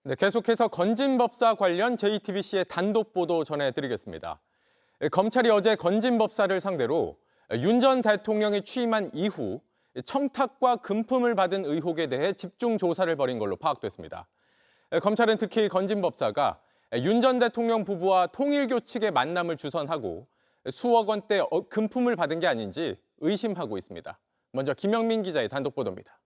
네, 계속해서 건진법사 관련 JTBC의 단독 보도 전해드리겠습니다. 검찰이 어제 건진법사를 상대로 윤 전 대통령이 취임한 이후 청탁과 금품을 받은 의혹에 대해 집중 조사를 벌인 걸로 파악됐습니다. 검찰은 특히 건진법사가 윤 전 대통령 부부와 통일교 측의 만남을 주선하고 수억 원대 금품을 받은 게 아닌지 의심하고 있습니다. 먼저 김영민 기자의 단독 보도입니다.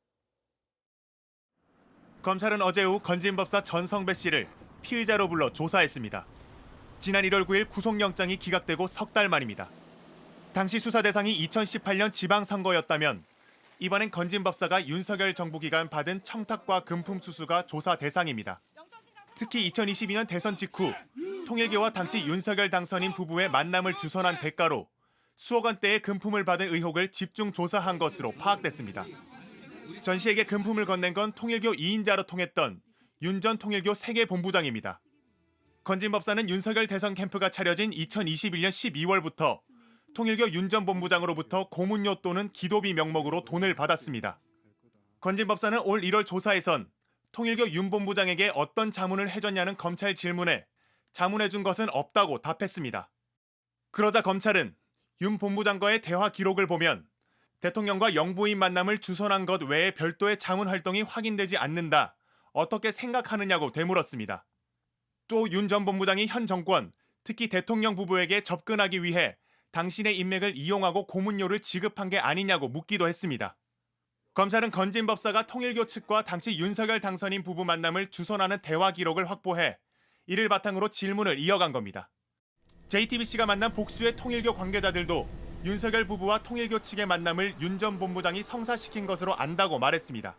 검찰은 어제 오후 건진법사 전성배 씨를 피의자로 불러 조사했습니다. 지난 1월 9일 구속영장이 기각되고 석 달 만입니다. 당시 수사 대상이 2018년 지방선거였다면 이번엔 건진법사가 윤석열 정부 기간 받은 청탁과 금품 수수가 조사 대상입니다. 특히 2022년 대선 직후 통일교와 당시 윤석열 당선인 부부의 만남을 주선한 대가로 수억 원대의 금품을 받은 의혹을 집중 조사한 것으로 파악됐습니다. 전 씨에게 금품을 건넨 건 통일교 2인자로 통했던 윤 전 통일교 세계본부장입니다. 건진법사는 윤석열 대선 캠프가 차려진 2021년 12월부터 통일교 윤 전 본부장으로부터 고문료 또는 기도비 명목으로 돈을 받았습니다. 건진법사는 올 1월 조사에선 통일교 윤 본부장에게 어떤 자문을 해줬냐는 검찰 질문에 자문해준 것은 없다고 답했습니다. 그러자 검찰은 윤 본부장과의 대화 기록을 보면 대통령과 영부인 만남을 주선한 것 외에 별도의 자문 활동이 확인되지 않는다. 어떻게 생각하느냐고 되물었습니다. 또 윤 전 본부장이 현 정권, 특히 대통령 부부에게 접근하기 위해 당신의 인맥을 이용하고 고문료를 지급한 게 아니냐고 묻기도 했습니다. 검찰은 건진법사가 통일교 측과 당시 윤석열 당선인 부부 만남을 주선하는 대화 기록을 확보해 이를 바탕으로 질문을 이어간 겁니다. JTBC가 만난 복수의 통일교 관계자들도 윤석열 부부와 통일교 측의 만남을 윤 전 본부장이 성사시킨 것으로 안다고 말했습니다.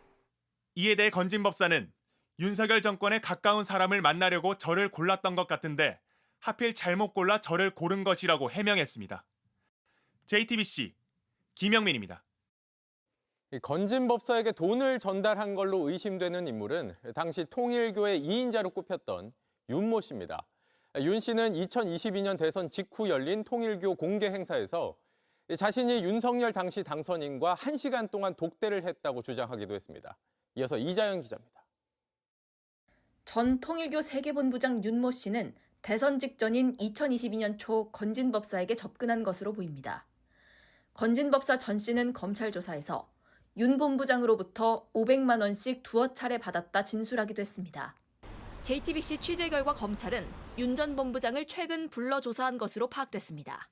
이에 대해 건진법사는 윤석열 정권에 가까운 사람을 만나려고 저를 골랐던 것 같은데 하필 잘못 골라 저를 고른 것이라고 해명했습니다. JTBC 김영민입니다. 건진법사에게 돈을 전달한 걸로 의심되는 인물은 당시 통일교의 2인자로 꼽혔던 윤모 씨입니다. 윤 씨는 2022년 대선 직후 열린 통일교 공개 행사에서 자신이 윤석열 당시 당선인과 1시간 동안 독대를 했다고 주장하기도 했습니다. 이어서 이자연 기자입니다. 전 통일교 세계본부장 윤모 씨는 대선 직전인 2022년 초 건진법사에게 접근한 것으로 보입니다. 건진법사 전 씨는 검찰 조사에서 윤 본부장으로부터 500만 원씩 두어 차례 받았다 진술하기도 했습니다. JTBC 취재 결과 검찰은 윤 전 본부장을 최근 불러 조사한 것으로 파악됐습니다.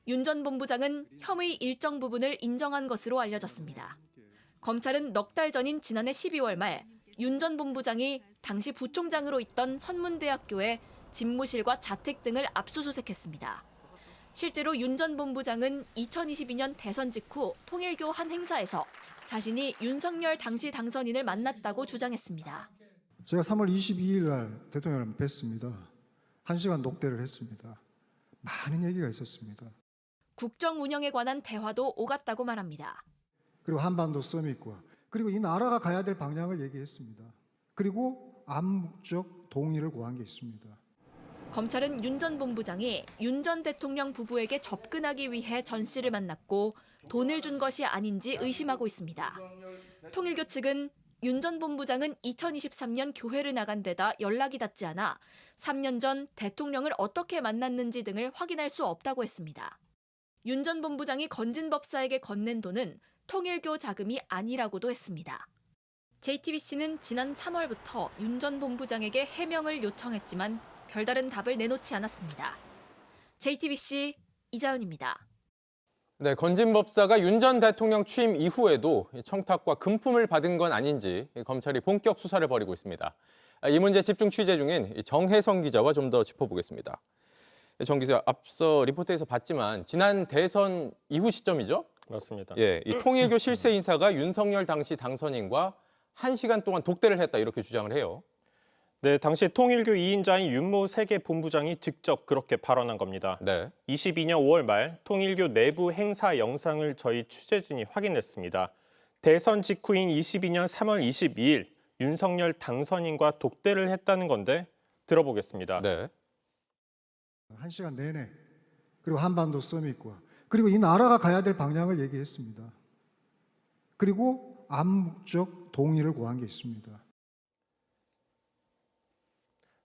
윤 전 본부장은 혐의 일정 부분을 인정한 것으로 알려졌습니다. 검찰은 넉 달 전인 지난해 12월 말 윤 전 본부장이 당시 부총장으로 있던 선문대학교의 집무실과 자택 등을 압수수색했습니다. 실제로 윤 전 본부장은 2022년 대선 직후 통일교 한 행사에서 자신이 윤석열 당시 당선인을 만났다고 주장했습니다. 제가 3월 22일 날 대통령을 뵀습니다. 1시간 독대를 했습니다. 많은 얘기가 있었습니다. 국정 운영에 관한 대화도 오갔다고 말합니다. 그리고 한반도 서밋과 그리고 이 나라가 가야 될 방향을 얘기했습니다. 그리고 암묵적 동의를 구한 게 있습니다. 검찰은 윤 전 본부장이 윤 전 대통령 부부에게 접근하기 위해 전 씨를 만났고 돈을 준 것이 아닌지 의심하고 있습니다. 통일교 측은 윤 전 본부장은 2023년 교회를 나간 데다 연락이 닿지 않아 3년 전 대통령을 어떻게 만났는지 등을 확인할 수 없다고 했습니다. 윤 전 본부장이 건진법사에게 건넨 돈은 통일교 자금이 아니라고도 했습니다. JTBC는 지난 3월부터 윤 전 본부장에게 해명을 요청했지만 별다른 답을 내놓지 않았습니다. JTBC 이자연입니다. 네, 건진법사가 윤 전 대통령 취임 이후에도 청탁과 금품을 받은 건 아닌지 검찰이 본격 수사를 벌이고 있습니다. 이 문제 집중 취재 중인 정혜성 기자와 좀 더 짚어보겠습니다. 정 기자, 앞서 리포트에서 봤지만 지난 대선 이후 시점이죠? 맞습니다. 예, 이 통일교 실세 인사가 윤석열 당시 당선인과 1시간 동안 독대를 했다 이렇게 주장을 해요. 네, 당시 통일교 2인자인 윤모 세계본부장이 직접 그렇게 발언한 겁니다. 네. 22년 5월 말 통일교 내부 행사 영상을 저희 취재진이 확인했습니다. 대선 직후인 22년 3월 22일 윤석열 당선인과 독대를 했다는 건데 들어보겠습니다. 네. 1시간 내내 그리고 한반도 서밋과 그리고 이 나라가 가야 될 방향을 얘기했습니다. 그리고 암묵적 동의를 구한 게 있습니다.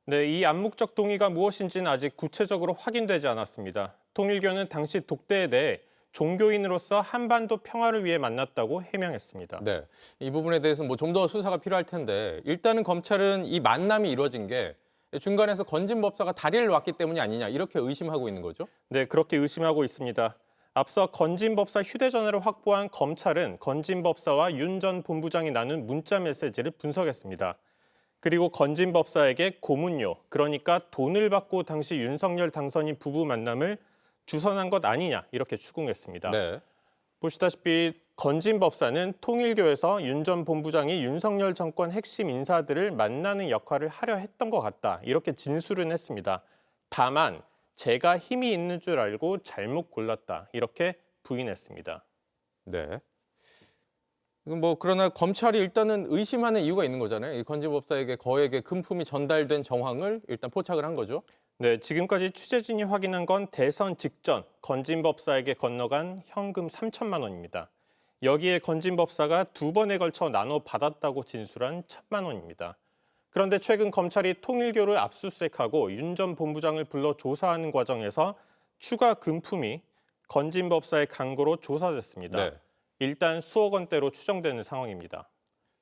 네, 이 암묵적 동의가 무엇인지는 아직 구체적으로 확인되지 않았습니다. 통일교는 당시 독대에 대해 종교인으로서 한반도 평화를 위해 만났다고 해명했습니다. 네, 이 부분에 대해서 뭐 좀 더 수사가 필요할 텐데 일단은 검찰은 이 만남이 이루어진 게 중간에서 건진 법사가 다리를 놨기 때문이 아니냐 이렇게 의심하고 있는 거죠? 네, 그렇게 의심하고 있습니다. 앞서 건진 법사 휴대전화를 확보한 검찰은 건진 법사와 윤 전 본부장이 나눈 문자 메시지를 분석했습니다. 그리고 건진 법사에게 고문료, 그러니까 돈을 받고 당시 윤석열 당선인 부부 만남을 주선한 것 아니냐 이렇게 추궁했습니다. 네. 보시다시피 건진 법사는 통일교에서 윤 전 본부장이 윤석열 정권 핵심 인사들을 만나는 역할을 하려 했던 것 같다 이렇게 진술은 했습니다. 다만 제가 힘이 있는 줄 알고 잘못 골랐다 이렇게 부인했습니다. 네. 뭐 그러나 검찰이 일단은 의심하는 이유가 있는 거잖아요. 이 건진 법사에게 거액의 금품이 전달된 정황을 일단 포착을 한 거죠. 네, 지금까지 취재진이 확인한 건 대선 직전 건진 법사에게 건너간 현금 3천만 원입니다. 여기에 건진 법사가 2번에 걸쳐 나눠 받았다고 진술한 1,000만 원입니다. 그런데 최근 검찰이 통일교를 압수수색하고 윤 전 본부장을 불러 조사하는 과정에서 추가 금품이 건진 법사의 강고로 조사됐습니다. 네. 일단 수억 원대로 추정되는 상황입니다.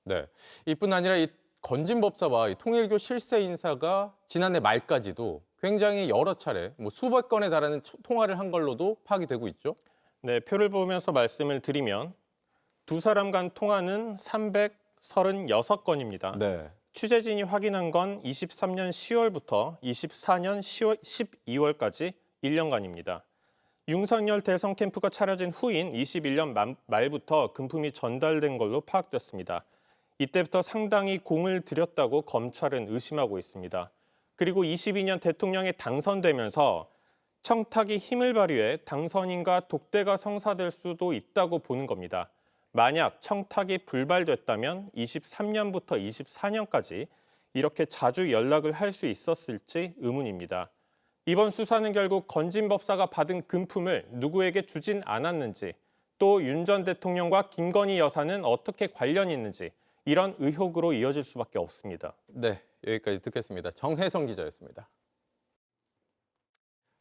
네. 이뿐 아니라 이 건진 법사와 이 통일교 실세 인사가 지난해 말까지도 굉장히 여러 차례 뭐 수백 건에 달하는 통화를 한 걸로도 파악이 되고 있죠. 네, 표를 보면서 말씀을 드리면 두 사람 간 통화는 336건입니다. 네. 취재진이 확인한 건 23년 10월부터 24년 12월까지 1년간입니다. 윤석열 대선 캠프가 차려진 후인 21년 말부터 금품이 전달된 걸로 파악됐습니다. 이때부터 상당히 공을 들였다고 검찰은 의심하고 있습니다. 그리고 22년 대통령에 당선되면서 청탁이 힘을 발휘해 당선인과 독대가 성사될 수도 있다고 보는 겁니다. 만약 청탁이 불발됐다면 23년부터 24년까지 이렇게 자주 연락을 할 수 있었을지 의문입니다. 이번 수사는 결국 건진 법사가 받은 금품을 누구에게 주진 않았는지, 또 윤 전 대통령과 김건희 여사는 어떻게 관련이 있는지 이런 의혹으로 이어질 수밖에 없습니다. 네, 여기까지 듣겠습니다. 정혜성 기자였습니다.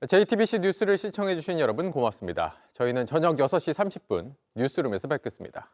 JTBC 뉴스를 시청해 주신 여러분 고맙습니다. 저희는 저녁 6시 30분 뉴스룸에서 뵙겠습니다.